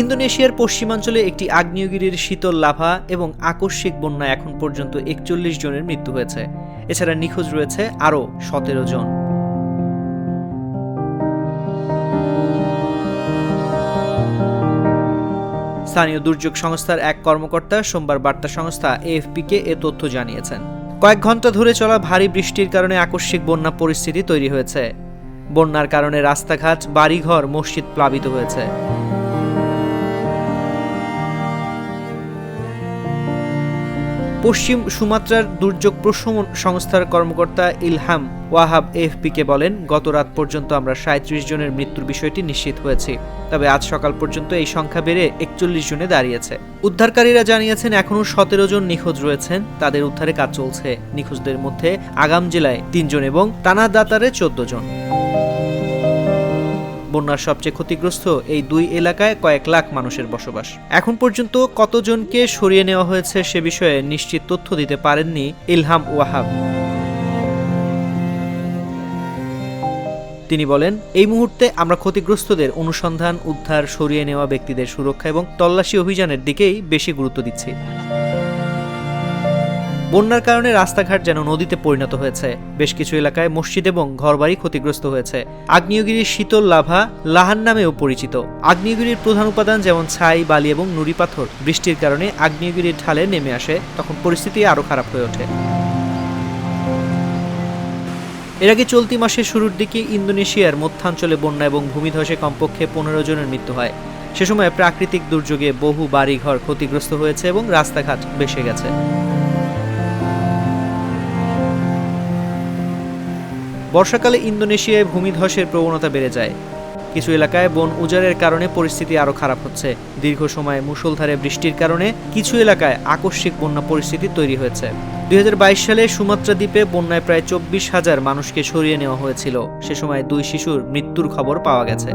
ইন্দোনেশিয়ার পশ্চিমাঞ্চলে একটি আগ্নেয়গিরির শীতল লাভা এবং আকস্মিক বন্যায় এখন পর্যন্ত ৪১ জনের মৃত্যু হয়েছে। এছাড়া নিখোঁজ রয়েছে আরও ১৭ জন। স্থানীয় দুর্যোগ সংস্থার এক কর্মকর্তা সোমবার বার্তা সংস্থা এএফপিকে এ তথ্য জানিয়েছেন। কয়েক ঘন্টা ধরে চলা ভারী বৃষ্টির কারণে আকস্মিক বন্যা পরিস্থিতি তৈরি হয়েছে। বন্যার কারণে রাস্তাঘাট, বাড়িঘর, মসজিদ প্লাবিত হয়েছে। পশ্চিম সুমাত্রার দুর্যোগ প্রশমন সংস্থার কর্মকর্তা ইলহাম ওয়াহাব এএফপিকে বলেন, গত রাত পর্যন্ত আমরা ৩৭ জনের মৃত্যুর বিষয়টি নিশ্চিত হয়েছি। তবে আজ সকাল পর্যন্ত এই সংখ্যা বেড়ে ৪১ জনে দাঁড়িয়েছে। উদ্ধারকারীরা জানিয়েছেন এখনও ১৭ জন নিখোঁজ রয়েছেন, তাদের উদ্ধারে কাজ চলছে। নিখোঁজদের মধ্যে আগাম জেলায় ৩ জন এবং তানাদাতারে ১৪ জন। বন্যার সবচেয়ে ক্ষতিগ্রস্ত এই দুই এলাকায় কয়েক লাখ মানুষের বসবাস। এখন পর্যন্ত কতজনকে সরিয়ে নেওয়া হয়েছে সে বিষয়ে নিশ্চিত তথ্য দিতে পারেননি ইলহাম ওয়াহাব। তিনি বলেন, এই মুহূর্তে আমরা ক্ষতিগ্রস্তদের অনুসন্ধান, উদ্ধার, সরিয়ে নেওয়া ব্যক্তিদের সুরক্ষা এবং তল্লাশি অভিযানের দিকেই বেশি গুরুত্ব দিচ্ছি। বন্যার কারণে রাস্তাঘাট যেন নদীতে পরিণত হয়েছে। বেশ কিছু এলাকায় মসজিদ এবং ঘরবাড়ি ক্ষতিগ্রস্ত হয়েছে। আগ্নেয়গিরির শীতল লাভা লাহান নামেও পরিচিত। আগ্নেয়গিরির প্রধান উপাদান যেমন ছাই, বালি এবং নুড়ি পাথর বৃষ্টির কারণে আগ্নেয়গিরির ঢালে নেমে আসে, তখন পরিস্থিতি আরও খারাপ হয়ে ওঠে। এর আগে চলতি মাসের শুরুর দিকে ইন্দোনেশিয়ার মধ্যাঞ্চলে বন্যা এবং ভূমিধসে কমপক্ষে ১৫ জনের মৃত্যু হয়। সে সময় প্রাকৃতিক দুর্যোগে বহু বাড়িঘর ক্ষতিগ্রস্ত হয়েছে এবং রাস্তাঘাট ভেসে গেছে। বর্ষাকালে ইন্দোনেশিয়ায় ভূমিধসের প্রবণতা বেড়ে যায়। কিছু এলাকায় বন উজাড়ের কারণে পরিস্থিতি আরও খারাপ হচ্ছে। দীর্ঘ সময় মুষলধারে বৃষ্টির কারণে কিছু এলাকায় আকস্মিক বন্যা পরিস্থিতি তৈরি হয়েছে। ২০২২ সালে সুমাত্রা দ্বীপে বন্যায় প্রায় ২৪,০০০ মানুষকে সরিয়ে নেওয়া হয়েছিল। সে সময় ২ শিশুর মৃত্যুর খবর পাওয়া গেছে।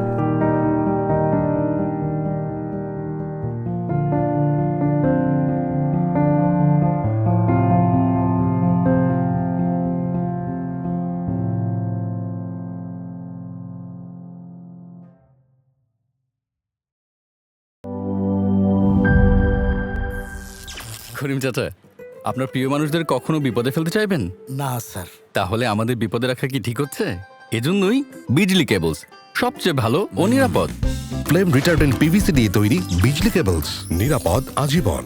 করিম চাচা, আপনার প্রিয় মানুষদের কখনো বিপদে ফেলতে চাইবেন না স্যার। তাহলে আমাদের বিপদে রাখা কি ঠিক হচ্ছে? এজন্যই বিজলি কেবলস সবচেয়ে ভালো ও নিরাপদ। ফ্লেম রিটার্ডেন্ট পিভিসি দিয়ে তৈরি বিজলি কেবলস, নিরাপদ আজীবন।